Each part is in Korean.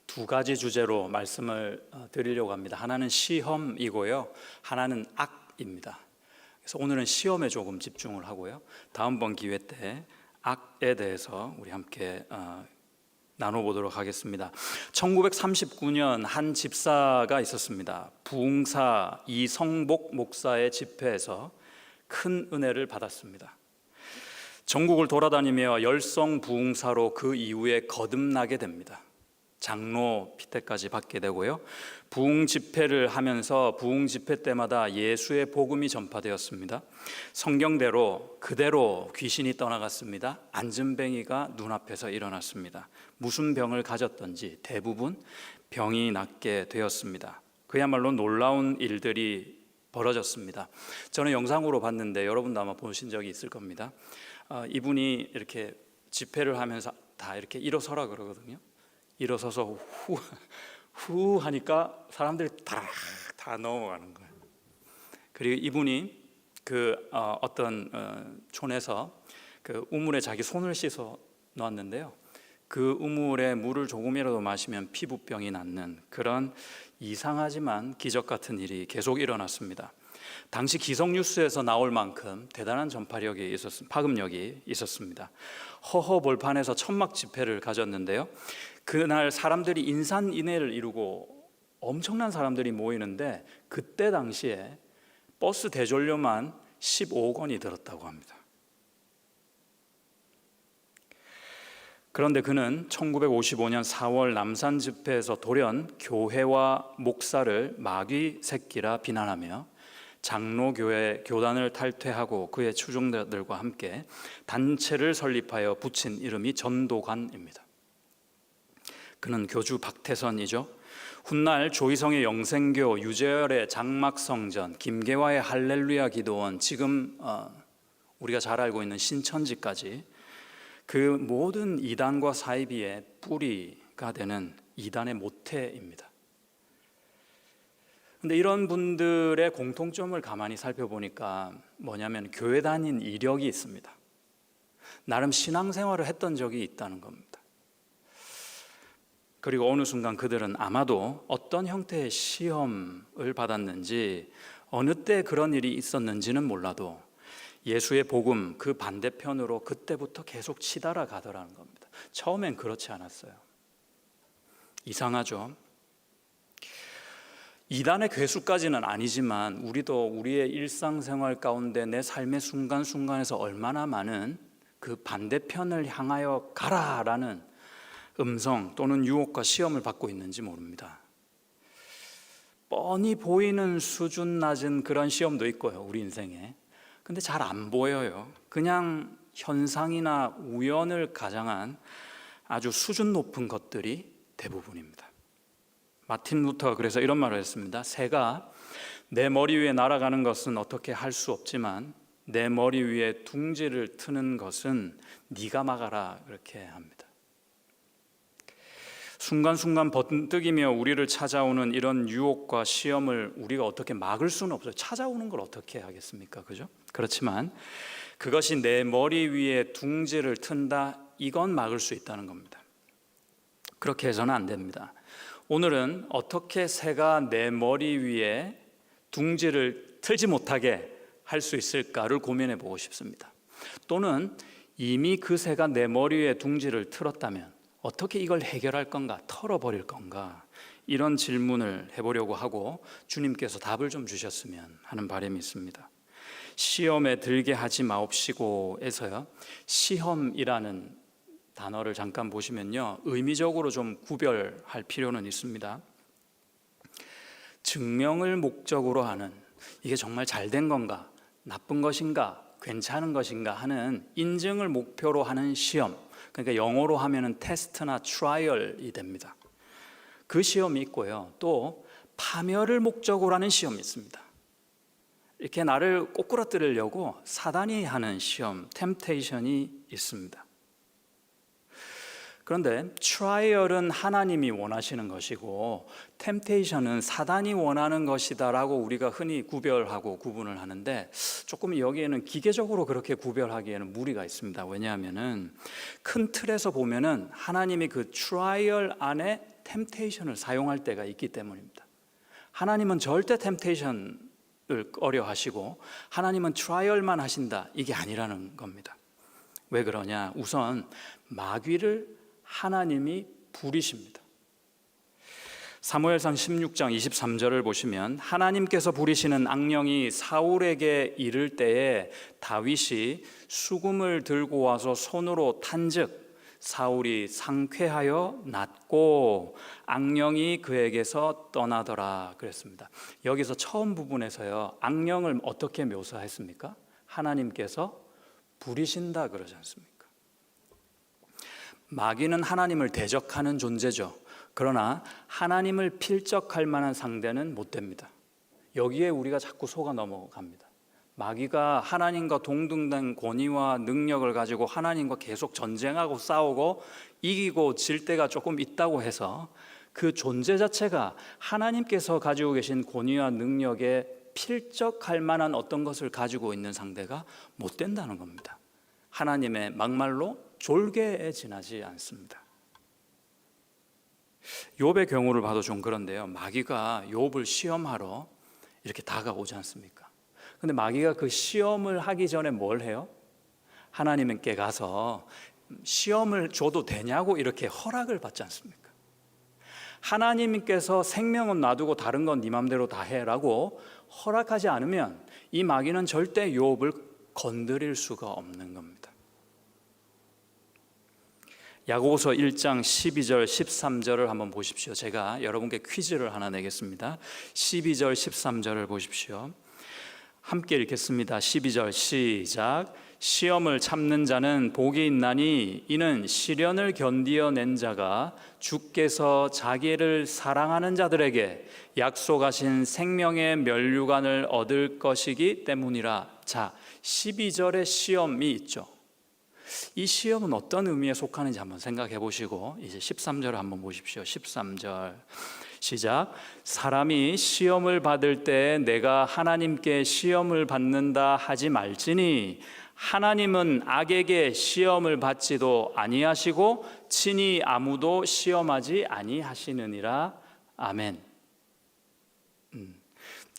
두 가지 주제로 말씀을 드리려고 합니다. 하나는 시험이고요, 하나는 악입니다. 그래서 오늘은 시험에 조금 집중을 하고요, 다음번 기회 때 악에 대해서 우리 함께 나눠보도록 하겠습니다. 1939년 한 집사가 있었습니다. 부흥사 이성복 목사의 집회에서 큰 은혜를 받았습니다. 전국을 돌아다니며 열성 부흥사로 그 이후에 거듭나게 됩니다. 장로 피태까지 받게 되고요, 부흥 집회를 하면서 부흥 집회 때마다 예수의 복음이 전파되었습니다. 성경대로 그대로 귀신이 떠나갔습니다. 안전뱅이가 눈앞에서 일어났습니다. 무슨 병을 가졌던지 대부분 병이 낫게 되었습니다. 그야말로 놀라운 일들이 벌어졌습니다. 저는 영상으로 봤는데 여러분도 아마 보신 적이 있을 겁니다. 이분이 이렇게 집회를 하면서 다 이렇게 일어서라 그러거든요. 일어서서 후 하니까 사람들이 다 넘어가는 거예요. 그리고 이분이 어떤 촌에서 그 우물에 자기 손을 씻어 놓았는데요, 그 우물에 물을 조금이라도 마시면 피부병이 낫는 그런 이상하지만 기적 같은 일이 계속 일어났습니다. 당시 기성뉴스에서 나올 만큼 대단한 전파력이 파급력이 있었습니다. 허허벌판에서 천막 집회를 가졌는데요, 그날 사람들이 인산인해를 이루고 엄청난 사람들이 모이는데 그때 당시에 버스 대졸료만 15억 원이 들었다고 합니다. 그런데 그는 1955년 4월 남산 집회에서 돌연 교회와 목사를 마귀 새끼라 비난하며 장로교회 교단을 탈퇴하고 그의 추종자들과 함께 단체를 설립하여 붙인 이름이 전도관입니다. 그는 교주 박태선이죠. 훗날 조희성의 영생교, 유재열의 장막성전, 김계화의 할렐루야 기도원, 지금 우리가 잘 알고 있는 신천지까지 그 모든 이단과 사이비의 뿌리가 되는 이단의 모태입니다. 그런데 이런 분들의 공통점을 가만히 살펴보니까 뭐냐면 교회 다닌 이력이 있습니다. 나름 신앙생활을 했던 적이 있다는 겁니다. 그리고 어느 순간 그들은 아마도 어떤 형태의 시험을 받았는지, 어느 때 그런 일이 있었는지는 몰라도 예수의 복음 그 반대편으로 그때부터 계속 치달아 가더라는 겁니다. 처음엔 그렇지 않았어요. 이상하죠? 이단의 괴수까지는 아니지만 우리도 우리의 일상생활 가운데 내 삶의 순간순간에서 얼마나 많은 그 반대편을 향하여 가라라는 음성 또는 유혹과 시험을 받고 있는지 모릅니다. 뻔히 보이는 수준 낮은 그런 시험도 있고요, 우리 인생에. 근데 잘 안 보여요. 그냥 현상이나 우연을 가장한 아주 수준 높은 것들이 대부분입니다. 마틴 루터가 그래서 이런 말을 했습니다. 새가 내 머리 위에 날아가는 것은 어떻게 할 수 없지만 내 머리 위에 둥지를 트는 것은 네가 막아라, 그렇게 합니다. 순간순간 번뜩이며 우리를 찾아오는 이런 유혹과 시험을 우리가 어떻게 막을 수는 없어요. 찾아오는 걸 어떻게 하겠습니까? 그죠? 그렇지만 그것이 내 머리 위에 둥지를 튼다, 이건 막을 수 있다는 겁니다. 그렇게 해서는 안 됩니다. 오늘은 어떻게 새가 내 머리 위에 둥지를 틀지 못하게 할 수 있을까를 고민해 보고 싶습니다. 또는 이미 그 새가 내 머리 위에 둥지를 틀었다면 어떻게 이걸 해결할 건가, 털어버릴 건가, 이런 질문을 해보려고 하고 주님께서 답을 좀 주셨으면 하는 바람이 있습니다. 시험에 들게 하지 마옵시고에서요, 시험이라는 단어를 잠깐 보시면요, 의미적으로 좀 구별할 필요는 있습니다. 증명을 목적으로 하는, 이게 정말 잘된 건가, 나쁜 것인가, 괜찮은 것인가 하는 인증을 목표로 하는 시험, 그러니까 영어로 하면은 테스트나 트라이얼이 됩니다. 그 시험이 있고요, 또 파멸을 목적으로 하는 시험이 있습니다. 이렇게 나를 꼬꾸라뜨리려고 사단이 하는 시험, 템테이션이 있습니다. 그런데 트라이얼은 하나님이 원하시는 것이고 템테이션은 사단이 원하는 것이다라고 우리가 흔히 구별하고 구분을 하는데, 조금 여기에는 기계적으로 그렇게 구별하기에는 무리가 있습니다. 왜냐하면은 큰 틀에서 보면은 하나님이 그 트라이얼 안에 템테이션을 사용할 때가 있기 때문입니다. 하나님은 절대 템테이션을 꺼려 하시고 하나님은 트라이얼만 하신다, 이게 아니라는 겁니다. 왜 그러냐? 우선 마귀를 하나님이 부리십니다. 사무엘상 16장 23절을 보시면 하나님께서 부리시는 악령이 사울에게 이를 때에 다윗이 수금을 들고 와서 손으로 탄즉 사울이 상쾌하여 낫고 악령이 그에게서 떠나더라 그랬습니다. 여기서 처음 부분에서요, 악령을 어떻게 묘사했습니까? 하나님께서 부리신다 그러지 않습니까? 마귀는 하나님을 대적하는 존재죠. 그러나 하나님을 필적할 만한 상대는 못 됩니다. 여기에 우리가 자꾸 속아 넘어갑니다. 마귀가 하나님과 동등된 권위와 능력을 가지고 하나님과 계속 전쟁하고 싸우고 이기고 질 때가 조금 있다고 해서 그 존재 자체가 하나님께서 가지고 계신 권위와 능력에 필적할 만한 어떤 것을 가지고 있는 상대가 못 된다는 겁니다. 하나님의 막말로 졸개에 지나지 않습니다. 욥의 경우를 봐도 좀 그런데요, 마귀가 욥을 시험하러 이렇게 다가오지 않습니까? 근데 마귀가 그 시험을 하기 전에 뭘 해요? 하나님께 가서 시험을 줘도 되냐고 이렇게 허락을 받지 않습니까? 하나님께서 생명은 놔두고 다른 건 네 맘대로 다 해라고 허락하지 않으면 이 마귀는 절대 욥을 건드릴 수가 없는 겁니다. 야고보서 1장 12절 13절을 한번 보십시오. 제가 여러분께 퀴즈를 하나 내겠습니다. 12절 13절을 보십시오. 함께 읽겠습니다. 12절 시작. 시험을 참는 자는 복이 있나니 이는 시련을 견디어낸 자가 주께서 자기를 사랑하는 자들에게 약속하신 생명의 면류관을 얻을 것이기 때문이라. 자, 12절에 시험이 있죠. 이 시험은 어떤 의미에 속하는지 한번 생각해 보시고 이제 13절을 한번 보십시오. 13절 시작. 사람이 시험을 받을 때 내가 하나님께 시험을 받는다 하지 말지니 하나님은 악에게 시험을 받지도 아니하시고 친히 아무도 시험하지 아니하시느니라. 아멘.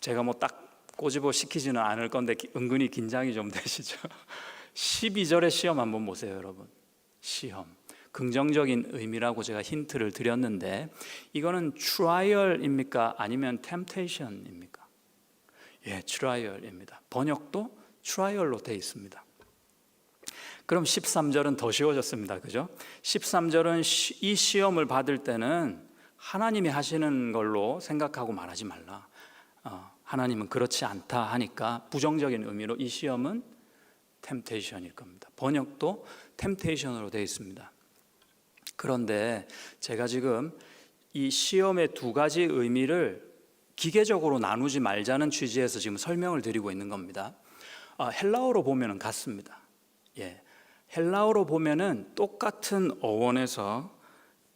제가 뭐 딱 꼬집어 시키지는 않을 건데 은근히 긴장이 좀 되시죠? 12절의 시험 한번 보세요, 여러분. 시험, 긍정적인 의미라고 제가 힌트를 드렸는데 이거는 트라이얼입니까? 아니면 템테이션입니까? 예, 트라이얼입니다. 번역도 트라이얼로 되어 있습니다. 그럼 13절은 더 쉬워졌습니다. 그죠? 13절은 이 시험을 받을 때는 하나님이 하시는 걸로 생각하고 말하지 말라. 하나님은 그렇지 않다 하니까 부정적인 의미로 이 시험은 템테이션일 겁니다. 번역도 템테이션으로 되어 있습니다. 그런데 제가 지금 이 시험의 두 가지 의미를 기계적으로 나누지 말자는 취지에서 지금 설명을 드리고 있는 겁니다. 헬라어로 보면은 같습니다. 예, 헬라어로 보면은 똑같은 어원에서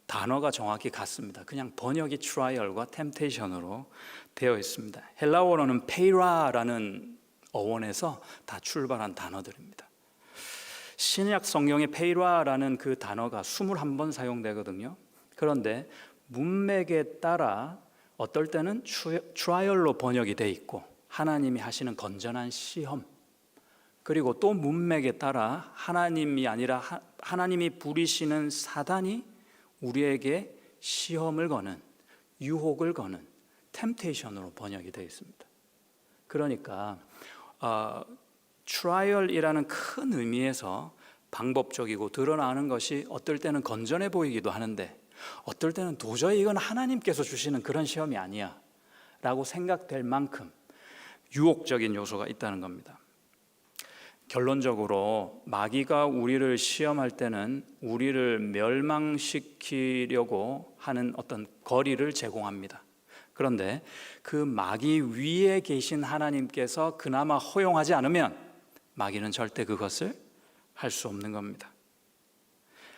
단어가 정확히 같습니다. 그냥 번역이 트라이얼과 템테이션으로 되어 있습니다. 헬라어로는 페이라라는 어원에서 다 출발한 단어들입니다. 신약 성경에 페이라라는 그 단어가 21번 사용되거든요. 그런데 문맥에 따라 어떨 때는 트라이얼로 번역이 돼 있고 하나님이 하시는 건전한 시험, 그리고 또 문맥에 따라 하나님이 아니라 하나님이 부리시는 사단이 우리에게 시험을 거는, 유혹을 거는 템테이션으로 번역이 되어 있습니다. 그러니까 트라이얼이라는 큰 의미에서 방법적이고 드러나는 것이 어떨 때는 건전해 보이기도 하는데 어떨 때는 도저히 이건 하나님께서 주시는 그런 시험이 아니야 라고 생각될 만큼 유혹적인 요소가 있다는 겁니다. 결론적으로 마귀가 우리를 시험할 때는 우리를 멸망시키려고 하는 어떤 거리를 제공합니다. 그런데 그 마귀 위에 계신 하나님께서 그나마 허용하지 않으면 마귀는 절대 그것을 할 수 없는 겁니다.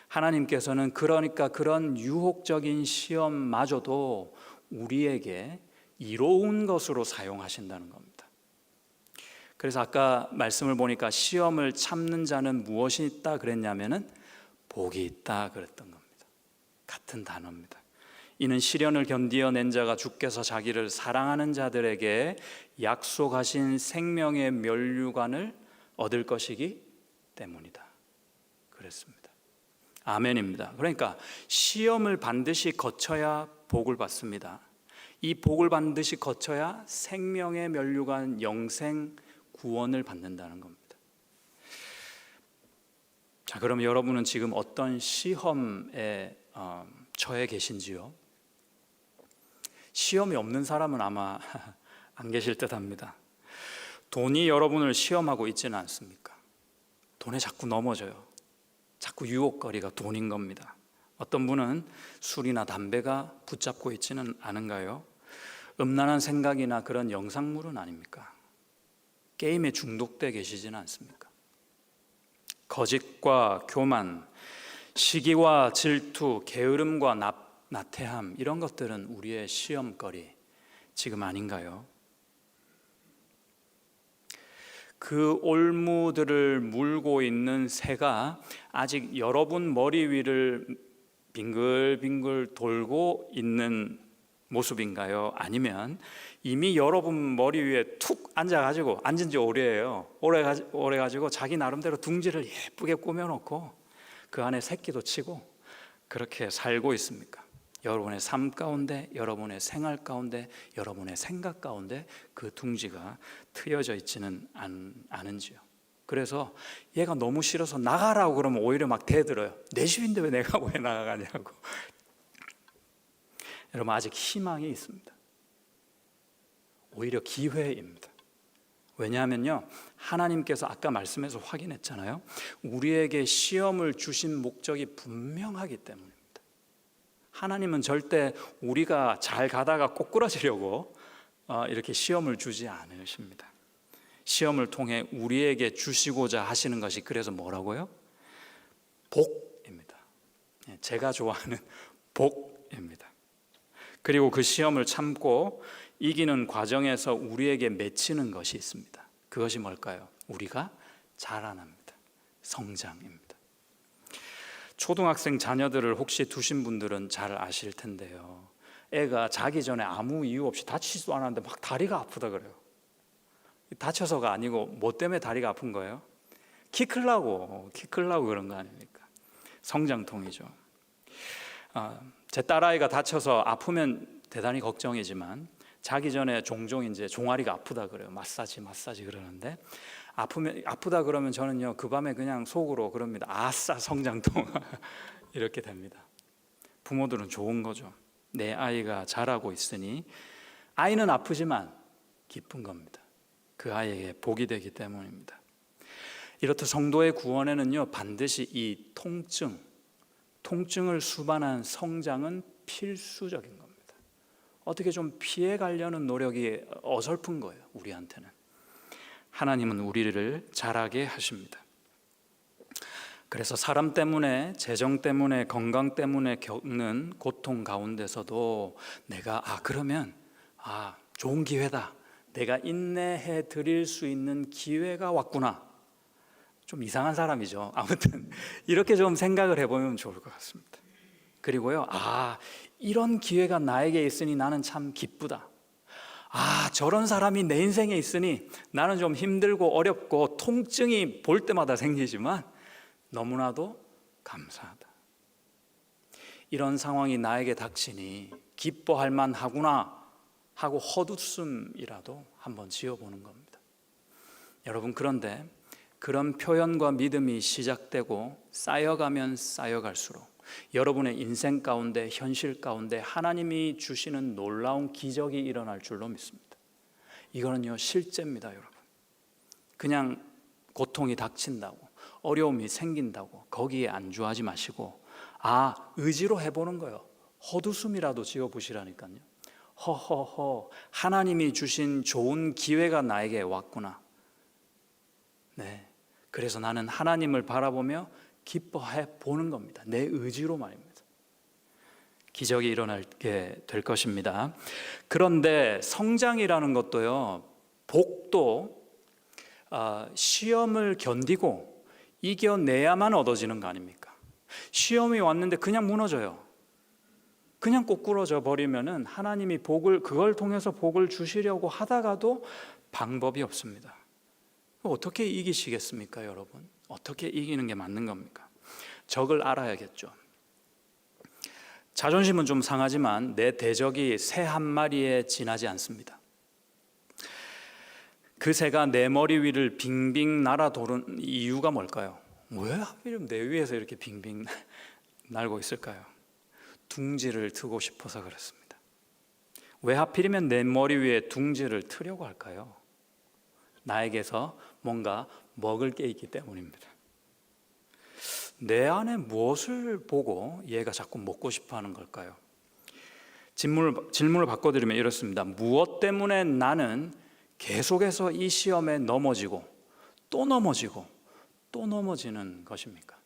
하나님께서는 그러니까 그런 유혹적인 시험마저도 우리에게 이로운 것으로 사용하신다는 겁니다. 그래서 아까 말씀을 보니까 시험을 참는 자는 무엇이 있다 그랬냐면은 복이 있다 그랬던 겁니다. 같은 단어입니다. 이는 시련을 견디어낸 자가 주께서 자기를 사랑하는 자들에게 약속하신 생명의 면류관을 얻을 것이기 때문이다 그랬습니다. 아멘입니다. 그러니까 시험을 반드시 거쳐야 복을 받습니다. 이 복을 반드시 거쳐야 생명의 면류관 영생 구원을 받는다는 겁니다. 자, 그럼 여러분은 지금 어떤 시험에 처해 계신지요? 시험이 없는 사람은 아마 안 계실 듯합니다. 돈이 여러분을 시험하고 있지는 않습니까? 돈에 자꾸 넘어져요. 자꾸 유혹거리가 돈인 겁니다. 어떤 분은 술이나 담배가 붙잡고 있지는 않은가요? 음란한 생각이나 그런 영상물은 아닙니까? 게임에 중독돼 계시지는 않습니까? 거짓과 교만, 시기와 질투, 게으름과 나태함, 이런 것들은 우리의 시험거리 지금 아닌가요? 그 올무들을 물고 있는 새가 아직 여러분 머리 위를 빙글빙글 돌고 있는 모습인가요? 아니면 이미 여러분 머리 위에 툭 앉아가지고, 앉은 지 오래예요. 오래가지고 자기 나름대로 둥지를 예쁘게 꾸며놓고 그 안에 새끼도 치고 그렇게 살고 있습니까? 여러분의 삶 가운데, 여러분의 생활 가운데, 여러분의 생각 가운데 그 둥지가 트여져 있지는 않은지요. 그래서 얘가 너무 싫어서 나가라고 그러면 오히려 막 대들어요. 내 집인데 왜 내가 왜 나가냐고. 여러분, 아직 희망이 있습니다. 오히려 기회입니다. 왜냐하면요, 하나님께서 아까 말씀에서 확인했잖아요. 우리에게 시험을 주신 목적이 분명하기 때문입니다. 하나님은 절대 우리가 잘 가다가 꼬꾸라지려고 이렇게 시험을 주지 않으십니다. 시험을 통해 우리에게 주시고자 하시는 것이 그래서 뭐라고요? 복입니다. 제가 좋아하는 복입니다. 그리고 그 시험을 참고 이기는 과정에서 우리에게 맺히는 것이 있습니다. 그것이 뭘까요? 우리가 자라납니다. 성장입니다. 초등학생 자녀들을 혹시 두신 분들은 잘 아실 텐데요. 애가 자기 전에 아무 이유 없이 다치지도 않았는데 막 다리가 아프다 그래요. 다쳐서가 아니고 뭐 때문에 다리가 아픈 거예요? 키 크려고 그런 거 아닙니까? 성장통이죠. 제 딸아이가 다쳐서 아프면 대단히 걱정이지만 자기 전에 종종 이제 종아리가 아프다 그래요. 마사지 그러는데 아프다 그러면 저는요 그 밤에 그냥 속으로 그럽니다. 아싸 성장통 이렇게 됩니다. 부모들은 좋은 거죠. 내 아이가 잘하고 있으니 아이는 아프지만 기쁜 겁니다. 그 아이에게 복이 되기 때문입니다. 이렇듯 성도의 구원에는요 반드시 이 통증을 수반한 성장은 필수적인 겁니다. 어떻게 좀 피해 가려는 노력이 어설픈 거예요. 우리한테는. 하나님은 우리를 자라게 하십니다. 그래서 사람 때문에, 재정 때문에, 건강 때문에 겪는 고통 가운데서도 내가 그러면 좋은 기회다. 내가 인내해 드릴 수 있는 기회가 왔구나. 좀 이상한 사람이죠. 아무튼 이렇게 좀 생각을 해보면 좋을 것 같습니다. 그리고요, 이런 기회가 나에게 있으니 나는 참 기쁘다. 저런 사람이 내 인생에 있으니 나는 좀 힘들고 어렵고 통증이 볼 때마다 생기지만 너무나도 감사하다. 이런 상황이 나에게 닥치니 기뻐할 만하구나 하고 헛웃음이라도 한번 지어보는 겁니다. 여러분, 그런데 그런 표현과 믿음이 시작되고 쌓여가면 쌓여갈수록 여러분의 인생 가운데, 현실 가운데 하나님이 주시는 놀라운 기적이 일어날 줄로 믿습니다. 이거는요 실제입니다. 여러분, 그냥 고통이 닥친다고, 어려움이 생긴다고 거기에 안주하지 마시고 의지로 해보는 거예요. 헛웃음이라도 지어보시라니까요. 허허허, 하나님이 주신 좋은 기회가 나에게 왔구나. 네, 그래서 나는 하나님을 바라보며 기뻐해 보는 겁니다. 내 의지로 말입니다. 기적이 일어나게 될 것입니다. 그런데 성장이라는 것도요, 복도 시험을 견디고 이겨내야만 얻어지는 거 아닙니까? 시험이 왔는데 그냥 무너져요. 그냥 꼬꾸러져 버리면은 하나님이 그걸 통해서 복을 주시려고 하다가도 방법이 없습니다. 어떻게 이기시겠습니까, 여러분? 어떻게 이기는 게 맞는 겁니까? 적을 알아야겠죠. 자존심은 좀 상하지만 내 대적이 새 한 마리에 지나지 않습니다. 그 새가 내 머리 위를 빙빙 날아 도는 이유가 뭘까요? 왜 하필이면 내 위에서 이렇게 빙빙 날고 있을까요? 둥지를 트고 싶어서 그렇습니다. 왜 하필이면 내 머리 위에 둥지를 트려고 할까요? 나에게서 뭔가 먹을 게 있기 때문입니다. 내 안에 무엇을 보고 얘가 자꾸 먹고 싶어 하는 걸까요? 질문을 바꿔드리면 이렇습니다. 무엇 때문에 나는 계속해서 이 시험에 넘어지고 또 넘어지고 또 넘어지는 것입니까?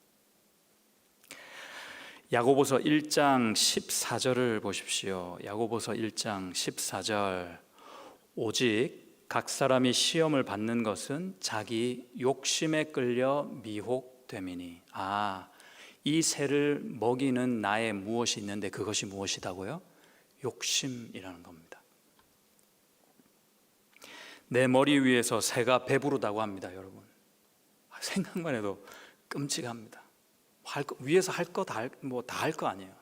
야고보서 1장 14절을 보십시오. 야고보서 1장 14절. 오직 각 사람이 시험을 받는 것은 자기 욕심에 끌려 미혹됨이니. 이 새를 먹이는 나에 무엇이 있는데 그것이 무엇이다고요? 욕심이라는 겁니다. 내 머리 위에서 새가 배부르다고 합니다, 여러분. 생각만 해도 끔찍합니다. 위에서 할 거 다 할 거 아니에요.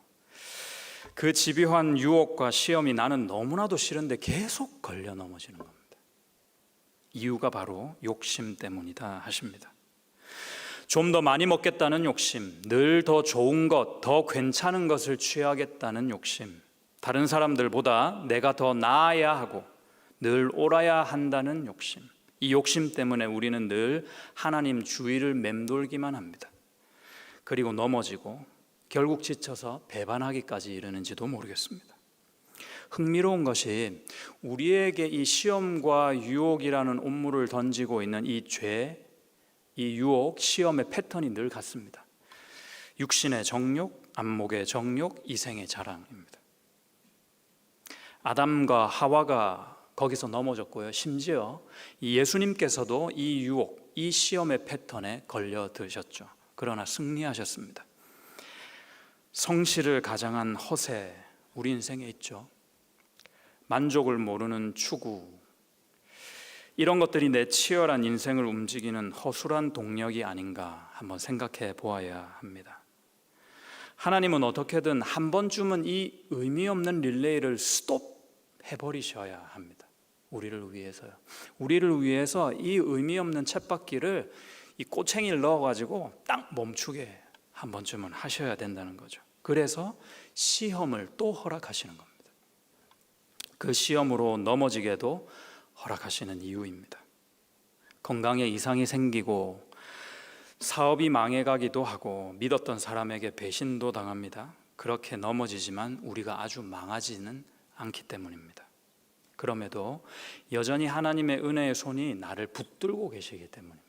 그 집요한 유혹과 시험이 나는 너무나도 싫은데 계속 걸려 넘어지는 겁니다. 이유가 바로 욕심 때문이다 하십니다. 좀 더 많이 먹겠다는 욕심, 늘 더 좋은 것, 더 괜찮은 것을 취하겠다는 욕심, 다른 사람들보다 내가 더 나아야 하고 늘 옳아야 한다는 욕심. 이 욕심 때문에 우리는 늘 하나님 주위를 맴돌기만 합니다. 그리고 넘어지고 결국 지쳐서 배반하기까지 이르는지도 모르겠습니다. 흥미로운 것이 우리에게 이 시험과 유혹이라는 온물을 던지고 있는 이 죄, 이 유혹, 시험의 패턴이 늘 같습니다. 육신의 정욕, 안목의 정욕, 이생의 자랑입니다. 아담과 하와가 거기서 넘어졌고요. 심지어 이 예수님께서도 이 유혹, 이 시험의 패턴에 걸려드셨죠. 그러나 승리하셨습니다. 성실을 가장한 허세, 우리 인생에 있죠. 만족을 모르는 추구, 이런 것들이 내 치열한 인생을 움직이는 허술한 동력이 아닌가 한번 생각해 보아야 합니다. 하나님은 어떻게든 한 번쯤은 이 의미 없는 릴레이를 스톱해버리셔야 합니다. 우리를 위해서요. 우리를 위해서 이 의미 없는 쳇바퀴를 이 꼬챙이를 넣어가지고 딱 멈추게 한 번쯤은 하셔야 된다는 거죠. 그래서 시험을 또 허락하시는 겁니다. 그 시험으로 넘어지게도 허락하시는 이유입니다. 건강에 이상이 생기고 사업이 망해가기도 하고 믿었던 사람에게 배신도 당합니다. 그렇게 넘어지지만 우리가 아주 망하지는 않기 때문입니다. 그럼에도 여전히 하나님의 은혜의 손이 나를 붙들고 계시기 때문입니다.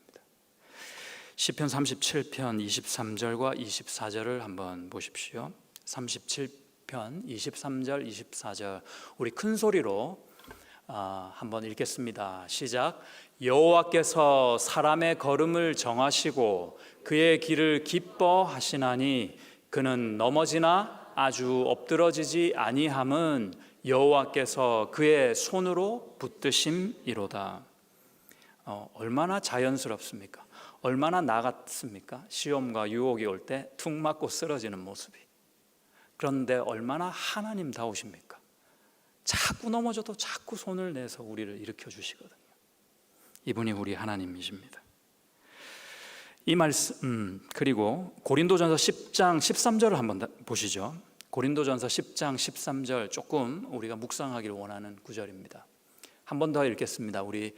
시편 37편 23절과 24절을 한번 보십시오. 37편 23절 24절 우리 큰 소리로 한번 읽겠습니다. 시작. 여호와께서 사람의 걸음을 정하시고 그의 길을 기뻐하시나니 그는 넘어지나 아주 엎드러지지 아니함은 여호와께서 그의 손으로 붙드심이로다. 얼마나 자연스럽습니까? 얼마나 나 같습니까? 시험과 유혹이 올 때 툭 맞고 쓰러지는 모습이. 그런데 얼마나 하나님다우십니까? 자꾸 넘어져도 자꾸 손을 내서 우리를 일으켜 주시거든요. 이분이 우리 하나님이십니다. 이 말씀 그리고 고린도전서 10장 13절을 한번 보시죠. 고린도전서 10장 13절 조금 우리가 묵상하기를 원하는 구절입니다. 한 번 더 읽겠습니다. 우리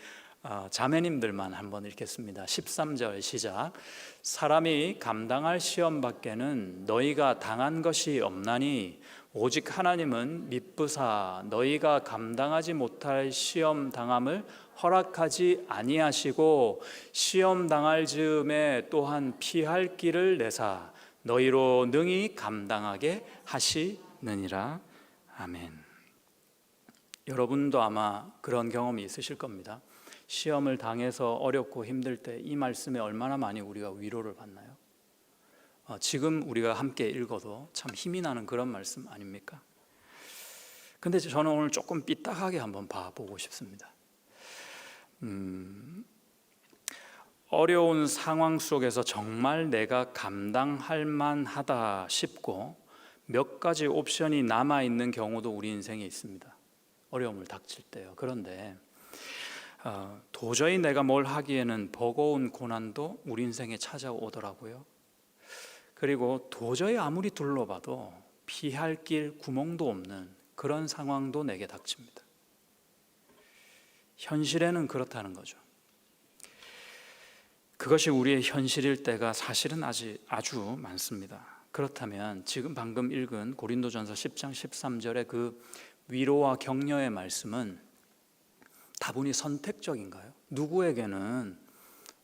자매님들만 한번 읽겠습니다. 13절 시작. 사람이 감당할 시험 밖에는 너희가 당한 것이 없나니 오직 하나님은 미쁘사 너희가 감당하지 못할 시험 당함을 허락하지 아니하시고 시험 당할 즈음에 또한 피할 길을 내사 너희로 능히 감당하게 하시느니라. 아멘. 여러분도 아마 그런 경험이 있으실 겁니다. 시험을 당해서 어렵고 힘들 때 이 말씀에 얼마나 많이 우리가 위로를 받나요? 지금 우리가 함께 읽어도 참 힘이 나는 그런 말씀 아닙니까? 근데 저는 오늘 조금 삐딱하게 한번 봐보고 싶습니다. 어려운 상황 속에서 정말 내가 감당할 만하다 싶고 몇 가지 옵션이 남아있는 경우도 우리 인생에 있습니다. 어려움을 닥칠 때요. 그런데 도저히 내가 뭘 하기에는 버거운 고난도 우리 인생에 찾아오더라고요. 그리고 도저히 아무리 둘러봐도 피할 길 구멍도 없는 그런 상황도 내게 닥칩니다. 현실에는 그렇다는 거죠. 그것이 우리의 현실일 때가 사실은 아주 많습니다. 그렇다면 지금 방금 읽은 고린도전서 10장 13절의 그 위로와 격려의 말씀은 다분히 선택적인가요? 누구에게는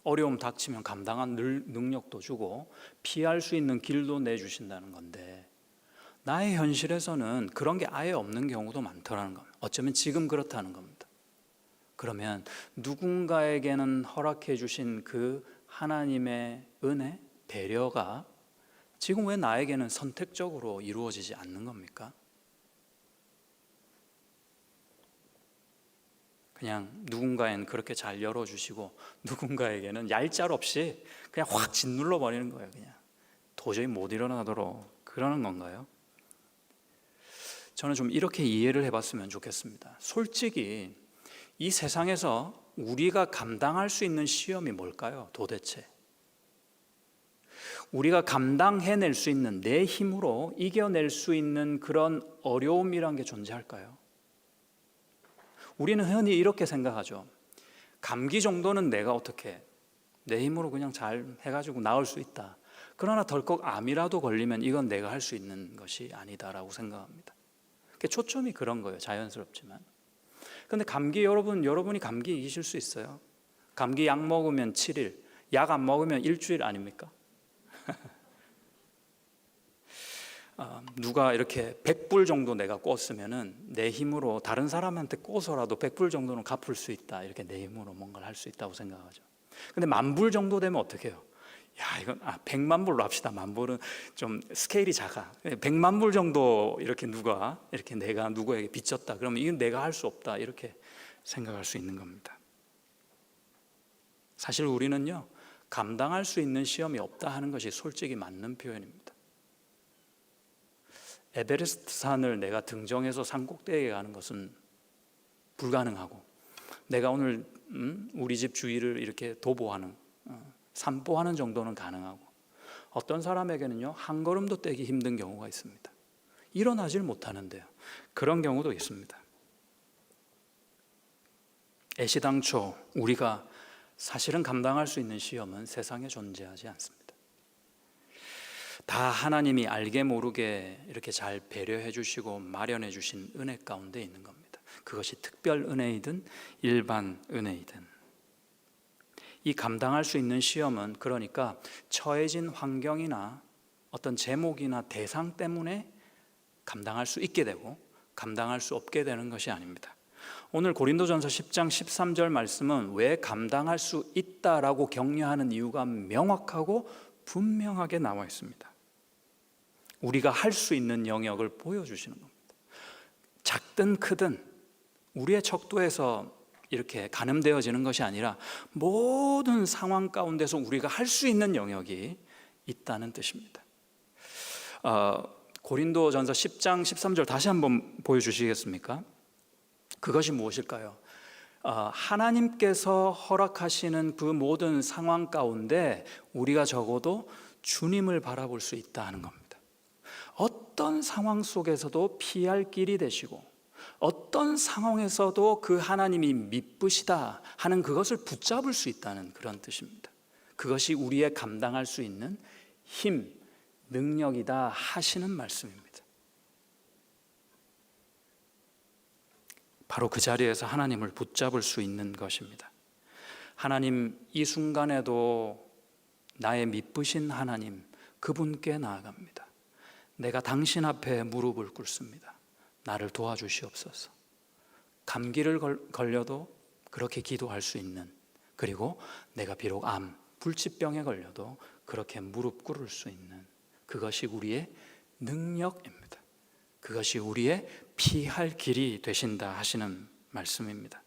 어려움 닥치면 감당한 능력도 주고 피할 수 있는 길도 내주신다는 건데 나의 현실에서는 그런 게 아예 없는 경우도 많더라는 겁니다. 어쩌면 지금 그렇다는 겁니다. 그러면 누군가에게는 허락해 주신 그 하나님의 은혜, 배려가 지금 왜 나에게는 선택적으로 이루어지지 않는 겁니까? 그냥 누군가에는 그렇게 잘 열어주시고 누군가에게는 얄짤없이 그냥 확 짓눌러 버리는 거예요. 그냥 도저히 못 일어나도록 그러는 건가요? 저는 좀 이렇게 이해를 해봤으면 좋겠습니다. 솔직히 이 세상에서 우리가 감당할 수 있는 시험이 뭘까요? 도대체 우리가 감당해낼 수 있는, 내 힘으로 이겨낼 수 있는 그런 어려움이란 게 존재할까요? 우리는 흔히 이렇게 생각하죠. 감기 정도는 내가 어떻게 내 힘으로 그냥 잘 해가지고 나을 수 있다. 그러나 덜컥 암이라도 걸리면 이건 내가 할 수 있는 것이 아니다라고 생각합니다. 초점이 그런 거예요. 자연스럽지만. 그런데 감기 여러분이 감기 이기실 수 있어요? 감기 약 먹으면 7일, 약 안 먹으면 일주일 아닙니까? 누가 이렇게 100불 정도 내가 꿨으면은 내 힘으로 다른 사람한테 꿔서라도 100불 정도는 갚을 수 있다. 이렇게 내 힘으로 뭔가를 할 수 있다고 생각하죠. 근데 10,000불 정도 되면 어떻게 해요? 야, 이건 100만 불로 합시다. 10,000불은 좀 스케일이 작아. 100만 불 정도 이렇게 내가 누구에게 빚졌다. 그러면 이건 내가 할 수 없다. 이렇게 생각할 수 있는 겁니다. 사실 우리는요, 감당할 수 있는 시험이 없다 하는 것이 솔직히 맞는 표현입니다. 에베레스트 산을 내가 등정해서 산 꼭대기에 가는 것은 불가능하고, 내가 오늘 우리 집 주위를 이렇게 도보하는, 산보하는 정도는 가능하고, 어떤 사람에게는요 한 걸음도 떼기 힘든 경우가 있습니다. 일어나질 못하는데요, 그런 경우도 있습니다. 애시당초 우리가 사실은 감당할 수 있는 시험은 세상에 존재하지 않습니다. 다 하나님이 알게 모르게 이렇게 잘 배려해 주시고 마련해 주신 은혜 가운데 있는 겁니다. 그것이 특별 은혜이든 일반 은혜이든. 이 감당할 수 있는 시험은 그러니까 처해진 환경이나 어떤 제목이나 대상 때문에 감당할 수 있게 되고 감당할 수 없게 되는 것이 아닙니다. 오늘 고린도전서 10장 13절 말씀은 왜 감당할 수 있다라고 격려하는 이유가 명확하고 분명하게 나와 있습니다. 우리가 할 수 있는 영역을 보여주시는 겁니다. 작든 크든 우리의 척도에서 이렇게 가늠되어지는 것이 아니라 모든 상황 가운데서 우리가 할 수 있는 영역이 있다는 뜻입니다. 고린도전서 10장 13절 다시 한번 보여주시겠습니까? 그것이 무엇일까요? 하나님께서 허락하시는 그 모든 상황 가운데 우리가 적어도 주님을 바라볼 수 있다 하는 겁니다. 어떤 상황 속에서도 피할 길이 되시고 어떤 상황에서도 그 하나님이 미쁘시다 하는 그것을 붙잡을 수 있다는 그런 뜻입니다. 그것이 우리의 감당할 수 있는 힘, 능력이다 하시는 말씀입니다. 바로 그 자리에서 하나님을 붙잡을 수 있는 것입니다. 하나님, 이 순간에도 나의 미쁘신 하나님, 그분께 나아갑니다. 내가 당신 앞에 무릎을 꿇습니다. 나를 도와주시옵소서. 감기를 걸려도 그렇게 기도할 수 있는, 그리고 내가 비록 불치병에 걸려도 그렇게 무릎 꿇을 수 있는, 그것이 우리의 능력입니다. 그것이 우리의 피할 길이 되신다 하시는 말씀입니다.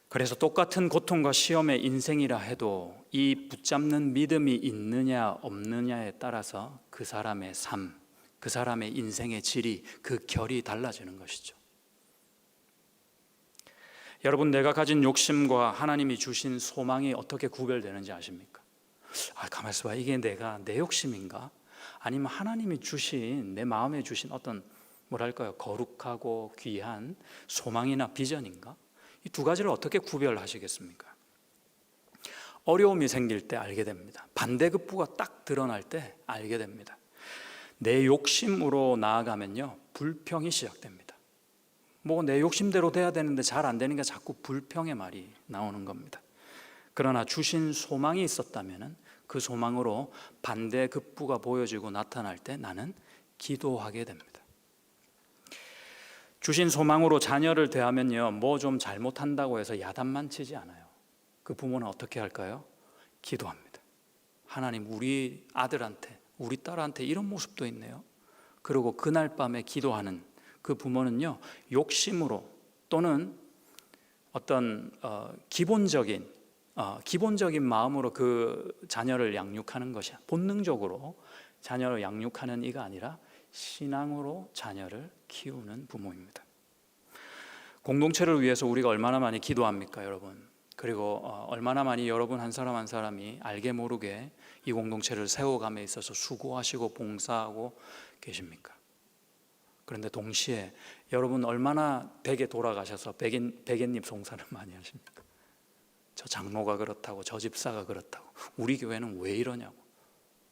그래서 똑같은 고통과 시험의 인생이라 해도 이 붙잡는 믿음이 있느냐 없느냐에 따라서 그 사람의 삶, 그 사람의 인생의 질이, 그 결이 달라지는 것이죠. 여러분, 내가 가진 욕심과 하나님이 주신 소망이 어떻게 구별되는지 아십니까? 가만히 있어봐, 이게 내 욕심인가? 아니면 하나님이 주신, 내 마음에 주신 어떤 거룩하고 귀한 소망이나 비전인가? 이 두 가지를 어떻게 구별하시겠습니까? 어려움이 생길 때 알게 됩니다. 반대급부가 딱 드러날 때 알게 됩니다. 내 욕심으로 나아가면요, 불평이 시작됩니다. 내 욕심대로 돼야 되는데 잘 안 되니까 자꾸 불평의 말이 나오는 겁니다. 그러나 주신 소망이 있었다면 그 소망으로 반대급부가 보여지고 나타날 때 나는 기도하게 됩니다. 주신 소망으로 자녀를 대하면요, 좀 잘못한다고 해서 야단만 치지 않아요. 그 부모는 어떻게 할까요? 기도합니다. 하나님, 우리 아들한테, 우리 딸한테 이런 모습도 있네요. 그리고 그날 밤에 기도하는 그 부모는요, 욕심으로 또는 어떤 기본적인 마음으로 그 자녀를 양육하는 것이, 본능적으로 자녀를 양육하는 이가 아니라 신앙으로 자녀를 키우는 부모입니다. 공동체를 위해서 우리가 얼마나 많이 기도합니까, 여러분? 그리고 얼마나 많이 여러분 한 사람 한 사람이 알게 모르게 이 공동체를 세워감에 있어서 수고하시고 봉사하고 계십니까? 그런데 동시에 여러분 얼마나 댁에 돌아가셔서 백엔잎 송사를 많이 하십니까? 저 장로가 그렇다고, 저 집사가 그렇다고, 우리 교회는 왜 이러냐고,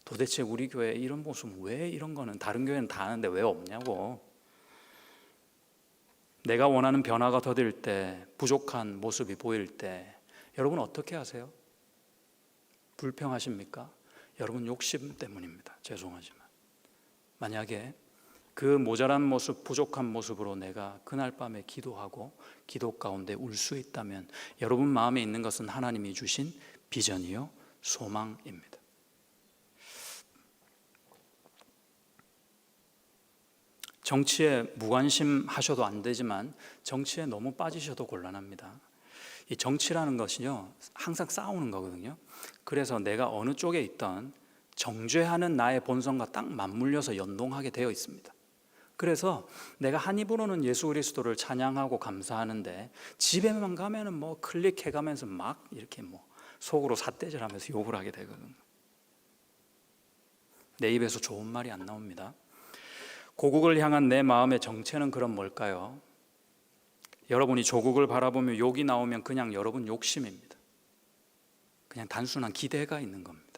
도대체 우리 교회 이런 모습, 왜 이런 거는 다른 교회는 다 하는데 왜 없냐고. 내가 원하는 변화가 더딜 때, 부족한 모습이 보일 때 여러분 어떻게 하세요? 불평하십니까? 여러분 욕심 때문입니다. 죄송하지만 만약에 그 모자란 모습, 부족한 모습으로 내가 그날 밤에 기도하고 기도 가운데 울 수 있다면 여러분 마음에 있는 것은 하나님이 주신 비전이요, 소망입니다. 정치에 무관심 하셔도 안 되지만 정치에 너무 빠지셔도 곤란합니다. 이 정치라는 것이요, 항상 싸우는 거거든요. 그래서 내가 어느 쪽에 있던 정죄하는 나의 본성과 딱 맞물려서 연동하게 되어 있습니다. 그래서 내가 한 입으로는 예수 그리스도를 찬양하고 감사하는데 집에만 가면은 클릭해가면서 막 이렇게 속으로 삿대질하면서 욕을 하게 되거든요. 내 입에서 좋은 말이 안 나옵니다. 고국을 향한 내 마음의 정체는 그럼 뭘까요? 여러분이 조국을 바라보며 욕이 나오면 그냥 여러분 욕심입니다. 그냥 단순한 기대가 있는 겁니다.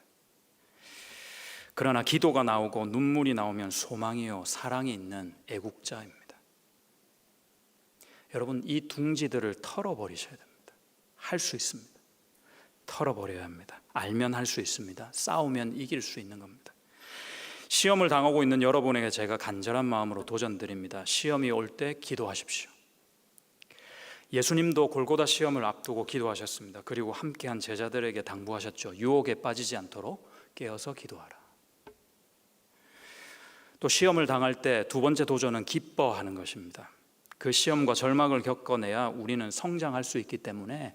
그러나 기도가 나오고 눈물이 나오면 소망이요, 사랑이 있는 애국자입니다. 여러분, 이 둥지들을 털어버리셔야 됩니다. 할 수 있습니다. 털어버려야 합니다. 알면 할 수 있습니다. 싸우면 이길 수 있는 겁니다. 시험을 당하고 있는 여러분에게 제가 간절한 마음으로 도전드립니다. 시험이 올 때 기도하십시오. 예수님도 골고다 시험을 앞두고 기도하셨습니다. 그리고 함께한 제자들에게 당부하셨죠. 유혹에 빠지지 않도록 깨어서 기도하라. 또 시험을 당할 때 두 번째 도전은 기뻐하는 것입니다. 그 시험과 절망을 겪어내야 우리는 성장할 수 있기 때문에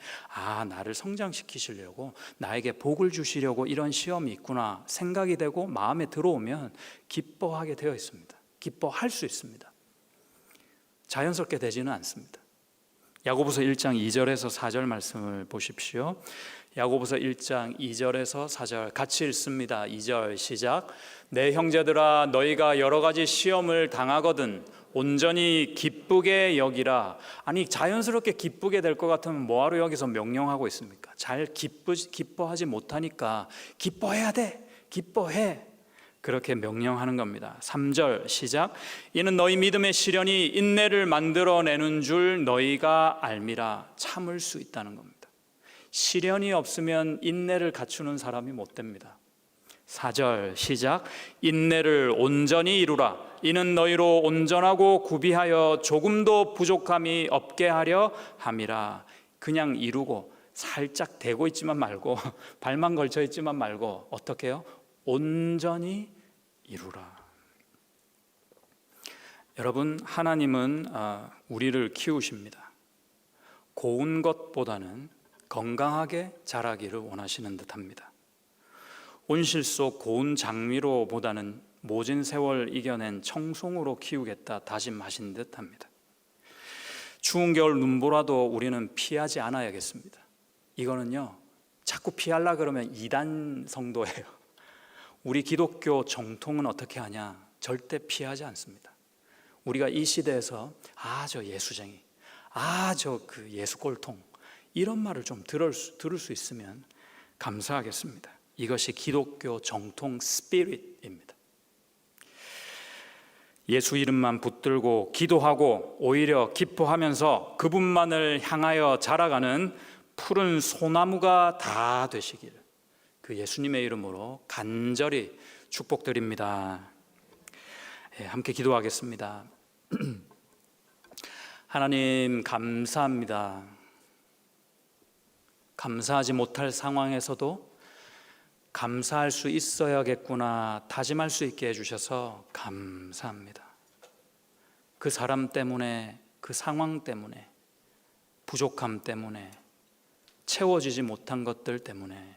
나를 성장시키시려고, 나에게 복을 주시려고 이런 시험이 있구나 생각이 되고 마음에 들어오면 기뻐하게 되어 있습니다. 기뻐할 수 있습니다. 자연스럽게 되지는 않습니다. 야고보서 1장 2절에서 4절 말씀을 보십시오. 야고보서 1장 2절에서 4절 같이 읽습니다. 2절 시작. 내 형제들아, 너희가 여러 가지 시험을 당하거든 온전히 기쁘게 여기라. 아니, 자연스럽게 기쁘게 될 것 같으면 뭐하러 여기서 명령하고 있습니까? 잘 기뻐하지 못하니까 기뻐해야 돼, 기뻐해. 그렇게 명령하는 겁니다. 3절 시작. 이는 너희 믿음의 시련이 인내를 만들어내는 줄 너희가 알미라. 참을 수 있다는 겁니다. 시련이 없으면 인내를 갖추는 사람이 못 됩니다. 4절 시작. 인내를 온전히 이루라. 이는 너희로 온전하고 구비하여 조금도 부족함이 없게 하려 함이라. 그냥 이루고 살짝 대고 있지만 말고 발만 걸쳐 있지만 말고 어떻게 해요? 온전히 이루라. 여러분, 하나님은 우리를 키우십니다. 고운 것보다는 건강하게 자라기를 원하시는 듯합니다. 온실 속 고운 장미로보다는 모진 세월 이겨낸 청송으로 키우겠다 다짐하신 듯합니다. 추운 겨울 눈보라도 우리는 피하지 않아야겠습니다. 이거는요, 자꾸 피하려 그러면 이단 성도예요. 우리 기독교 정통은 어떻게 하냐? 절대 피하지 않습니다. 우리가 이 시대에서 저 예수쟁이, 저 그 예수 꼴통, 이런 말을 좀 들을 수 있으면 감사하겠습니다. 이것이 기독교 정통 스피릿입니다. 예수 이름만 붙들고 기도하고 오히려 기뻐하면서 그분만을 향하여 자라가는 푸른 소나무가 다 되시기를 그 예수님의 이름으로 간절히 축복드립니다. 함께 기도하겠습니다. 하나님, 감사합니다. 감사하지 못할 상황에서도 감사할 수 있어야겠구나 다짐할 수 있게 해주셔서 감사합니다. 그 사람 때문에, 그 상황 때문에, 부족함 때문에, 채워지지 못한 것들 때문에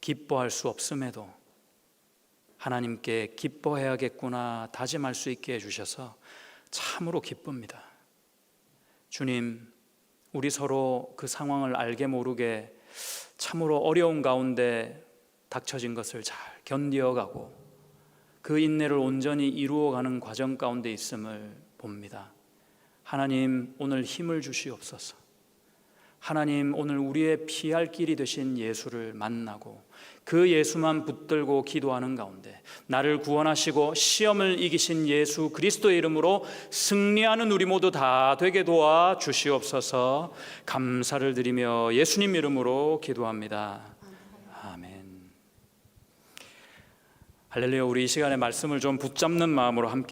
기뻐할 수 없음에도 하나님께 기뻐해야겠구나 다짐할 수 있게 해주셔서 참으로 기쁩니다. 주님, 우리 서로 그 상황을 알게 모르게 참으로 어려운 가운데 닥쳐진 것을 잘 견디어가고 그 인내를 온전히 이루어가는 과정 가운데 있음을 봅니다. 하나님, 오늘 힘을 주시옵소서. 하나님, 오늘 우리의 피할 길이 되신 예수를 만나고 그 예수만 붙들고 기도하는 가운데 나를 구원하시고 시험을 이기신 예수 그리스도의 이름으로 승리하는 우리 모두 다 되게 도와 주시옵소서. 감사를 드리며 예수님 이름으로 기도합니다. 아멘. 할렐루야. 우리 이 시간에 말씀을 좀 붙잡는 마음으로 함께